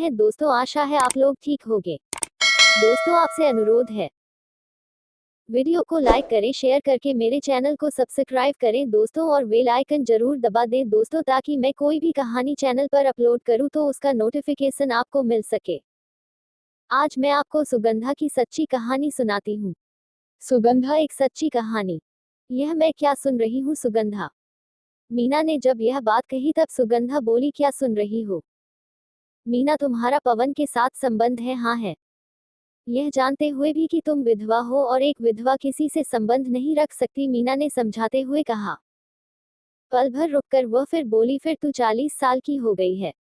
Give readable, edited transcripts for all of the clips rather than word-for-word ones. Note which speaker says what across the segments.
Speaker 1: हैं दोस्तों, आशा है आप लोग ठीक होंगे। दोस्तों आपसे अनुरोध है, वीडियो को लाइक करें, शेयर करके मेरे चैनल को सब्सक्राइब करें दोस्तों, और बेल आइकन जरूर दबा दें दोस्तों, ताकि मैं कोई भी कहानी चैनल पर अपलोड करूं तो उसका नोटिफिकेशन आपको मिल सके। आज मैं आपको सुगंधा की सच्ची कहानी सुनाती हूँ। सुगंधा एक सच्ची कहानी। यह मैं क्या सुन रही हूँ सुगंधा? मीना ने जब यह बात कही तब सुगंधा बोली, क्या सुन रही हो मीना? तुम्हारा पवन के साथ संबंध है? हाँ है। यह जानते हुए भी कि तुम विधवा हो और एक विधवा किसी से संबंध नहीं रख सकती, मीना ने समझाते हुए कहा। पल भर रुककर वह फिर बोली, फिर तू 40 साल की हो गई है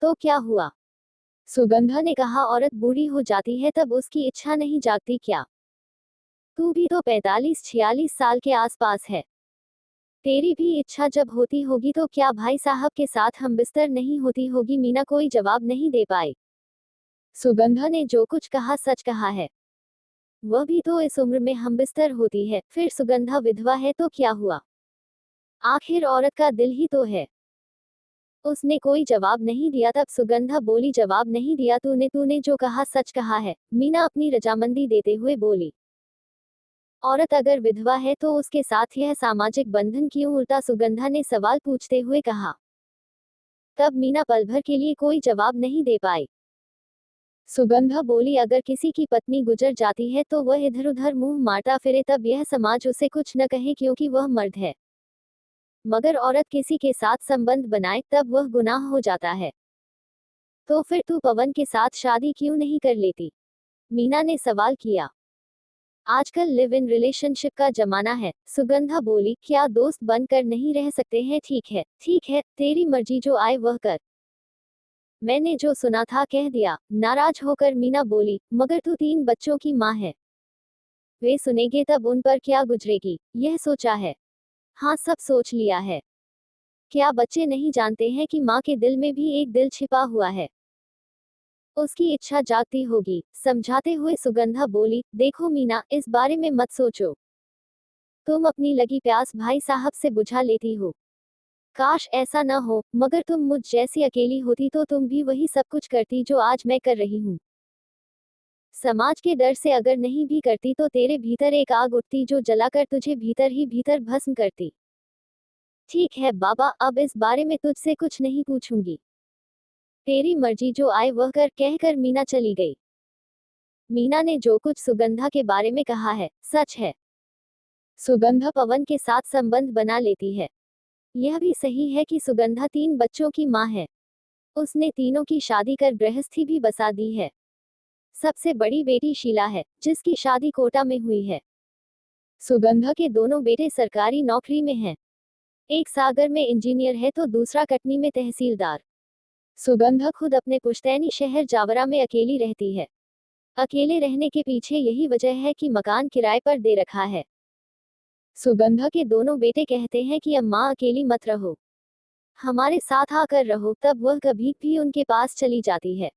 Speaker 1: तो क्या हुआ? सुगंधा ने कहा, औरत बूढ़ी हो जाती है तब उसकी इच्छा नहीं जागती क्या? तू भी तो 45-46 साल के आसपास है। तेरी भी इच्छा जब होती होगी तो क्या भाई साहब के साथ हम बिस्तर नहीं होती होगी? मीना कोई जवाब नहीं दे पाई। सुगंधा ने जो कुछ कहा सच कहा है। वह भी तो इस उम्र में हम बिस्तर होती है, फिर सुगंधा विधवा है तो क्या हुआ? आखिर औरत का दिल ही तो है। उसने कोई जवाब नहीं दिया। तब सुगंधा बोली, जवाब नहीं दिया तूने? तूने जो कहा सच कहा है, मीना अपनी रजामंदी देते हुए बोली। औरत अगर विधवा है तो उसके साथ यह सामाजिक बंधन क्यों? उल्टा सुगंधा ने सवाल पूछते हुए कहा। तब मीना पल भर के लिए कोई जवाब नहीं दे पाई। सुगंधा बोली, अगर किसी की पत्नी गुजर जाती है तो वह इधर उधर मुंह मारता फिरे तब यह समाज उसे कुछ न कहे क्योंकि वह मर्द है। मगर औरत किसी के साथ संबंध बनाए तब वह गुनाह हो जाता है। तो फिर तू पवन के साथ शादी क्यों नहीं कर लेती? मीना ने सवाल किया। आजकल लिव इन रिलेशनशिप का जमाना है, सुगंधा बोली। क्या दोस्त बनकर नहीं रह सकते हैं? ठीक है, तेरी मर्जी, जो आए वह कर। मैंने जो सुना था कह दिया, नाराज होकर मीना बोली। मगर तू 3 बच्चों की माँ है, वे सुनेंगे तब उन पर क्या गुजरेगी, यह सोचा है? हाँ, सब सोच लिया है। क्या बच्चे नहीं जानते हैं कि माँ के दिल में भी एक दिल छिपा हुआ है? उसकी इच्छा जागती होगी। समझाते हुए सुगंधा बोली, देखो मीना, इस बारे में मत सोचो। तुम अपनी लगी प्यास भाई साहब से बुझा लेती हो। काश ऐसा न हो, मगर तुम मुझ जैसी अकेली होती तो तुम भी वही सब कुछ करती जो आज मैं कर रही हूँ। समाज के डर से अगर नहीं भी करती तो तेरे भीतर एक आग उठती जो जलाकर तुझे भीतर ही भीतर भस्म करती। ठीक है बाबा, अब इस बारे में तुझसे कुछ नहीं पूछूंगी। तेरी मर्जी, जो आए वह कर, कहकर मीना चली गई। मीना ने जो कुछ सुगंधा के बारे में कहा है सच है। सुगंधा पवन के साथ संबंध बना लेती है। यह भी सही है कि सुगंधा 3 बच्चों की माँ है। उसने तीनों की शादी कर गृहस्थी भी बसा दी है। सबसे बड़ी बेटी शीला है, जिसकी शादी कोटा में हुई है। सुगंधा के दोनों बेटे सरकारी नौकरी में हैं। एक सागर में इंजीनियर है तो दूसरा कटनी में तहसीलदार। सुगंधा खुद अपने पुश्तैनी शहर जावरा में अकेली रहती है। अकेले रहने के पीछे यही वजह है कि मकान किराए पर दे रखा है। सुगंधा के दोनों बेटे कहते हैं कि अम्मा अकेली मत रहो, हमारे साथ आकर रहो, तब वह कभी भी उनके पास चली जाती है।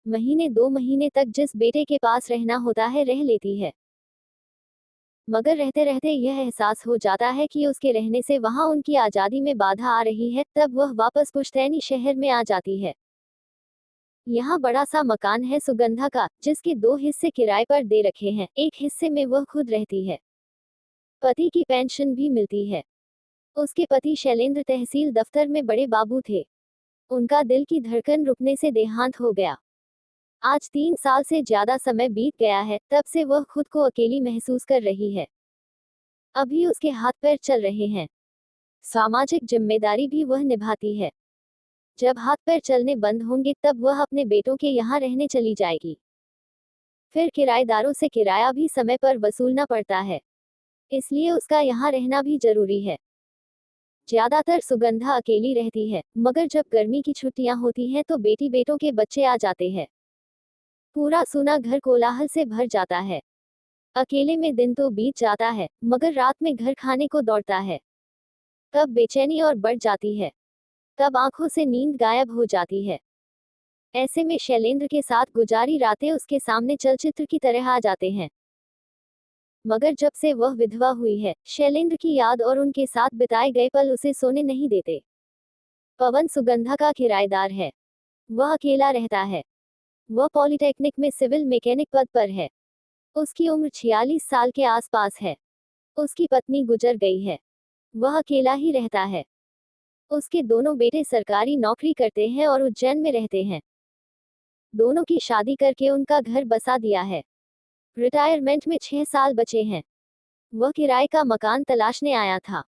Speaker 1: महीने 2 महीने तक जिस बेटे के पास रहना होता है रह लेती है। मगर रहते रहते यह एहसास हो जाता है कि उसके रहने से वहां उनकी आज़ादी में बाधा आ रही है, तब वह वापस पुश्तैनी शहर में आ जाती है। यहाँ बड़ा सा मकान है सुगंधा का, जिसके 2 हिस्से किराए पर दे रखे हैं, एक हिस्से में वह खुद रहती है। पति की पेंशन भी मिलती है। उसके पति शैलेंद्र तहसील दफ्तर में बड़े बाबू थे। उनका दिल की धड़कन रुकने से देहांत हो गया। आज 3 साल से ज्यादा समय बीत गया है, तब से वह खुद को अकेली महसूस कर रही है। अभी उसके हाथ पैर चल रहे हैं। सामाजिक जिम्मेदारी भी वह निभाती है। जब हाथ पैर चलने बंद होंगे तब वह अपने बेटों के यहाँ रहने चली जाएगी। फिर किराएदारों से किराया भी समय पर वसूलना पड़ता है, इसलिए उसका यहाँ रहना भी जरूरी है। ज्यादातर सुगंधा अकेली रहती है, मगर जब गर्मी की छुट्टियां होती हैं तो बेटी बेटों के बच्चे आ जाते हैं। पूरा सूना घर कोलाहल से भर जाता है। अकेले में दिन तो बीत जाता है, मगर रात में घर खाने को दौड़ता है। तब बेचैनी और बढ़ जाती है। तब आंखों से नींद गायब हो जाती है। ऐसे में शैलेंद्र के साथ गुजारी रातें उसके सामने चलचित्र की तरह आ जाते हैं। मगर जब से वह विधवा हुई है, शैलेंद्र की याद और उनके साथ बिताए गए पल उसे सोने नहीं देते। पवन सुगंधा का किराएदार है। वह अकेला रहता है। वह पॉलिटेक्निक में सिविल मैकेनिक पद पर है। उसकी उम्र 46 साल के आसपास है। उसकी पत्नी गुजर गई है। वह अकेला ही रहता है। उसके दोनों बेटे सरकारी नौकरी करते हैं और उज्जैन में रहते हैं। दोनों की शादी करके उनका घर बसा दिया है। रिटायरमेंट में 6 साल बचे हैं। वह किराए का मकान तलाशने आया था।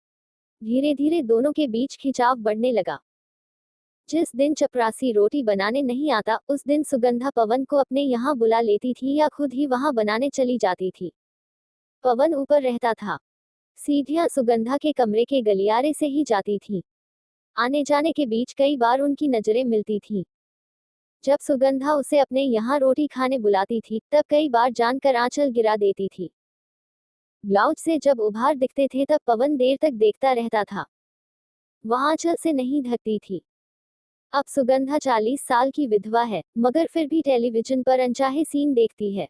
Speaker 1: धीरे धीरे दोनों के बीच खिंचाव बढ़ने लगा। जिस दिन चपरासी रोटी बनाने नहीं आता, उस दिन सुगंधा पवन को अपने यहाँ बुला लेती थी या खुद ही वहां बनाने चली जाती थी। पवन ऊपर रहता था। सीढ़ियां सुगंधा के कमरे के गलियारे से ही जाती थी। आने जाने के बीच कई बार उनकी नजरें मिलती थीं। जब सुगंधा उसे अपने यहाँ रोटी खाने बुलाती थी, तब कई बार जानकर आंचल गिरा देती थी। ब्लाउज से जब उभार दिखते थे तब पवन देर तक देखता रहता था। वह आंचल से नहीं ढकती थी। अब सुगंधा 40 साल की विधवा है, मगर फिर भी टेलीविजन पर अनचाहे सीन देखती है।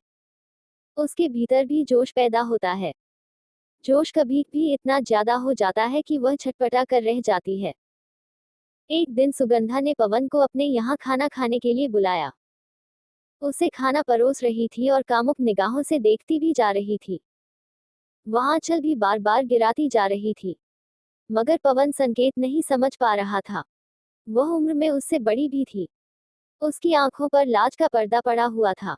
Speaker 1: उसके भीतर भी जोश पैदा होता है। जोश कभी भी इतना ज्यादा हो जाता है कि वह छटपटा कर रह जाती है। एक दिन सुगंधा ने पवन को अपने यहाँ खाना खाने के लिए बुलाया। उसे खाना परोस रही थी और कामुक निगाहों से देखती भी जा रही थी। वह आंचल भी बार बार गिराती जा रही थी, मगर पवन संकेत नहीं समझ पा रहा था। वह उम्र में उससे बड़ी भी थी। उसकी आंखों पर लाज का पर्दा पड़ा हुआ था।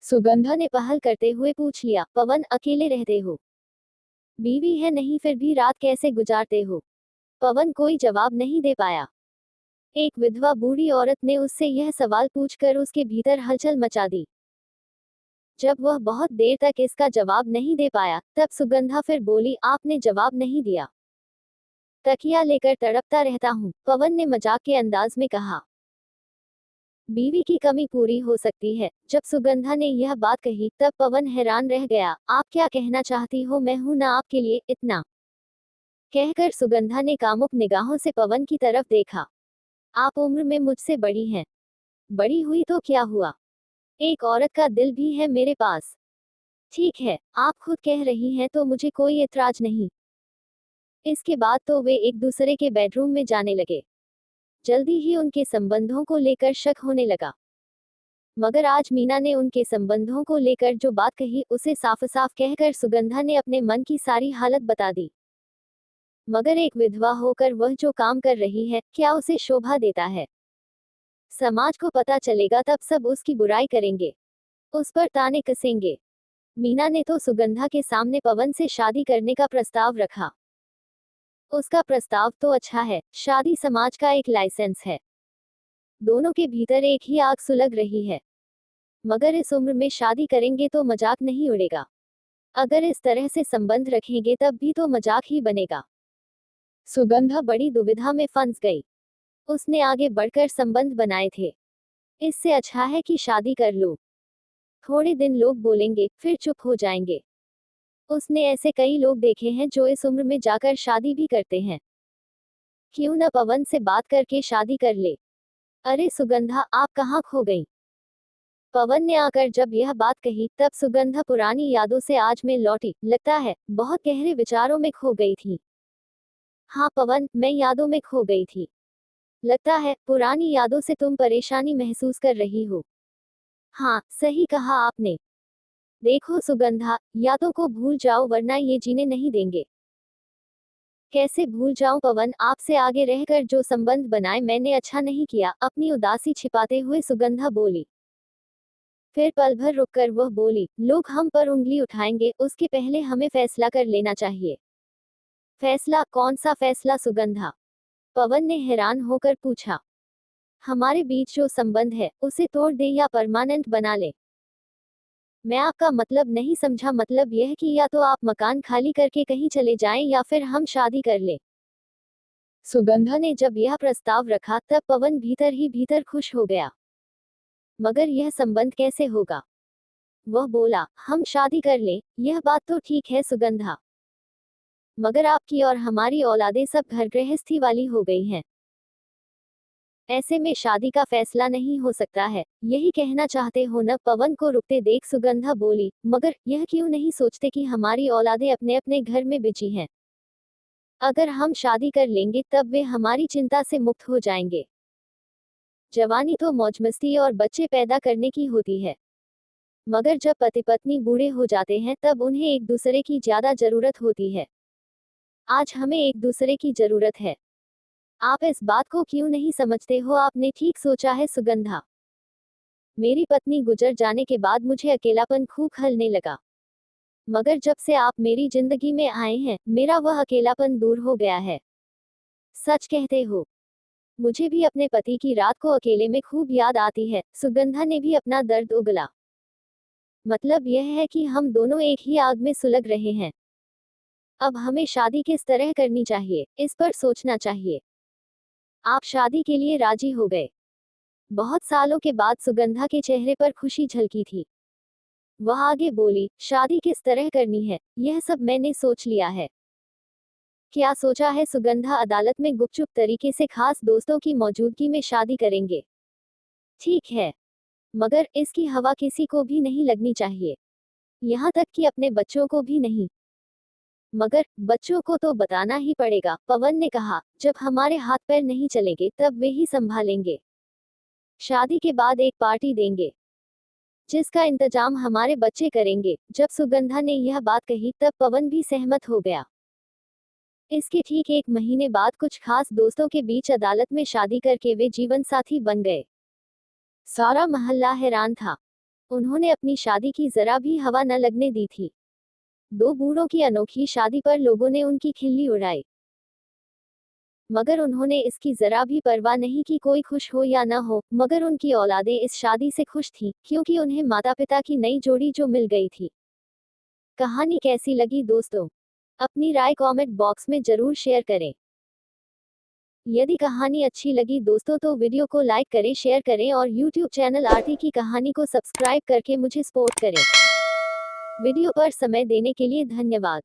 Speaker 1: सुगंधा ने पहल करते हुए पूछ लिया, पवन, अकेले रहते हो? बीवी है नहीं, फिर भी रात कैसे गुजारते हो? पवन कोई जवाब नहीं दे पाया। एक विधवा बूढ़ी औरत ने उससे यह सवाल पूछकर उसके भीतर हलचल मचा दी। जब वह बहुत देर तक इसका जवाब नहीं दे पाया, तब सुगंधा फिर बोली, आपने जवाब नहीं दिया। तकिया लेकर तड़पता रहता हूँ, पवन ने मजाक के अंदाज में कहा। बीवी की कमी पूरी हो सकती है। जब सुगंधा ने यह बात कही, तब पवन हैरान रह गया। आप क्या कहना चाहती हो? मैं हूं ना आपके लिए, इतना कहकर सुगंधा ने कामुक निगाहों से पवन की तरफ देखा। आप उम्र में मुझसे बड़ी हैं। बड़ी हुई तो क्या हुआ? एक औरत का दिल भी है मेरे पास। ठीक है, आप खुद कह रही हैं तो मुझे कोई एतराज नहीं। इसके बाद तो वे एक दूसरे के बेडरूम में जाने लगे। जल्दी ही उनके संबंधों को लेकर शक होने लगा। मगर आज मीना ने उनके संबंधों को लेकर जो बात कही, उसे साफ साफ कहकर सुगंधा ने अपने मन की सारी हालत बता दी। मगर एक विधवा होकर वह जो काम कर रही है, क्या उसे शोभा देता है? समाज को पता चलेगा तब सब उसकी बुराई करेंगे, उस पर ताने कसेंगे। मीना ने तो सुगंधा के सामने पवन से शादी करने का प्रस्ताव रखा। उसका प्रस्ताव तो अच्छा है, शादी समाज का एक लाइसेंस है। दोनों के भीतर एक ही आग सुलग रही है। मगर इस उम्र में शादी करेंगे तो मजाक नहीं उड़ेगा। अगर इस तरह से संबंध रखेंगे तब भी तो मजाक ही बनेगा। सुगंधा बड़ी दुविधा में फंस गई। उसने आगे बढ़कर संबंध बनाए थे। इससे अच्छा है कि शादी कर लो। थोड़े दिन लोग बोलेंगे, फिर चुप हो जाएंगे। उसने ऐसे कई लोग देखे हैं जो इस उम्र में जाकर शादी भी करते हैं। क्यों न पवन से बात करके शादी कर ले। अरे सुगंधा, आप कहाँ खो गई? पवन ने आकर जब यह बात कही, तब सुगंधा पुरानी यादों से आज में लौटी। लगता है बहुत गहरे विचारों में खो गई थी। हाँ पवन, मैं यादों में खो गई थी। लगता है पुरानी यादों से तुम परेशानी महसूस कर रही हो। हाँ, सही कहा आपने। देखो सुगंधा, यादों को भूल जाओ वरना ये जीने नहीं देंगे। कैसे भूल जाऊं पवन, आपसे आगे रहकर जो संबंध बनाए मैंने अच्छा नहीं किया, अपनी उदासी छिपाते हुए सुगंधा बोली। फिर पल भर रुककर वह बोली, लोग हम पर उंगली उठाएंगे, उसके पहले हमें फैसला कर लेना चाहिए। फैसला? कौन सा फैसला सुगंधा? पवन ने हैरान होकर पूछा। हमारे बीच जो संबंध है, उसे तोड़ दे या परमानेंट बना ले। मैं आपका मतलब नहीं समझा। मतलब यह कि या तो आप मकान खाली करके कहीं चले जाएं या फिर हम शादी कर ले। सुगंधा ने जब यह प्रस्ताव रखा, तब पवन भीतर ही भीतर खुश हो गया। मगर यह संबंध कैसे होगा? वह बोला, हम शादी कर लें, यह बात तो ठीक है सुगंधा। मगर आपकी और हमारी औलादें सब घर गृहस्थी वाली हो गई हैं। ऐसे में शादी का फैसला नहीं हो सकता है, यही कहना चाहते हो न? पवन को रुकते देख सुगंधा बोली, मगर यह क्यों नहीं सोचते कि हमारी औलादें अपने अपने घर में बिजी हैं। अगर हम शादी कर लेंगे तब वे हमारी चिंता से मुक्त हो जाएंगे। जवानी तो मौज मस्ती और बच्चे पैदा करने की होती है, मगर जब पति पत्नी बूढ़े हो जाते हैं तब उन्हें एक दूसरे की ज्यादा जरूरत होती है। आज हमें एक दूसरे की जरूरत है। आप इस बात को क्यों नहीं समझते हो? आपने ठीक सोचा है सुगंधा। मेरी पत्नी गुजर जाने के बाद मुझे अकेलापन खूब खलने लगा, मगर जब से आप मेरी जिंदगी में आए हैं मेरा वह अकेलापन दूर हो गया है। सच कहते हो। मुझे भी अपने पति की रात को अकेले में खूब याद आती है। सुगंधा ने भी अपना दर्द उगला। मतलब यह है कि हम दोनों एक ही आग में सुलग रहे हैं। अब हमें शादी किस तरह करनी चाहिए, इस पर सोचना चाहिए। आप शादी के लिए राजी हो गए। बहुत सालों के बाद सुगंधा के चेहरे पर खुशी झलकी थी। वह आगे बोली, शादी किस तरह करनी है, यह सब मैंने सोच लिया है। क्या सोचा है? सुगंधा अदालत में गुपचुप तरीके से खास दोस्तों की मौजूदगी में शादी करेंगे। ठीक है, मगर इसकी हवा किसी को भी नहीं लगनी चाहिए, यहाँ तक कि अपने बच्चों को भी नहीं। मगर बच्चों को तो बताना ही पड़ेगा, पवन ने कहा। जब हमारे हाथ पैर नहीं चलेंगे तब वे ही संभालेंगे। शादी के बाद एक पार्टी देंगे, जिसका इंतजाम हमारे बच्चे करेंगे। जब सुगंधा ने यह बात कही तब पवन भी सहमत हो गया। इसके ठीक 1 महीने बाद कुछ खास दोस्तों के बीच अदालत में शादी करके वे जीवन साथी बन गए। सारा मोहल्ला हैरान था। उन्होंने अपनी शादी की जरा भी हवा न लगने दी थी। 2 बूढ़ों की अनोखी शादी पर लोगों ने उनकी खिल्ली उड़ाई, मगर उन्होंने इसकी जरा भी परवाह नहीं की कोई खुश हो या न हो। मगर उनकी औलादें इस शादी से खुश थीं, क्योंकि उन्हें माता पिता की नई जोड़ी जो मिल गई थी। कहानी कैसी लगी दोस्तों? अपनी राय कमेंट बॉक्स में जरूर शेयर करें। यदि कहानी अच्छी लगी दोस्तों तो वीडियो को लाइक करें, शेयर करें और यूट्यूब चैनल आरती की कहानी को सब्सक्राइब करके मुझे सपोर्ट करें। वीडियो पर समय देने के लिए धन्यवाद।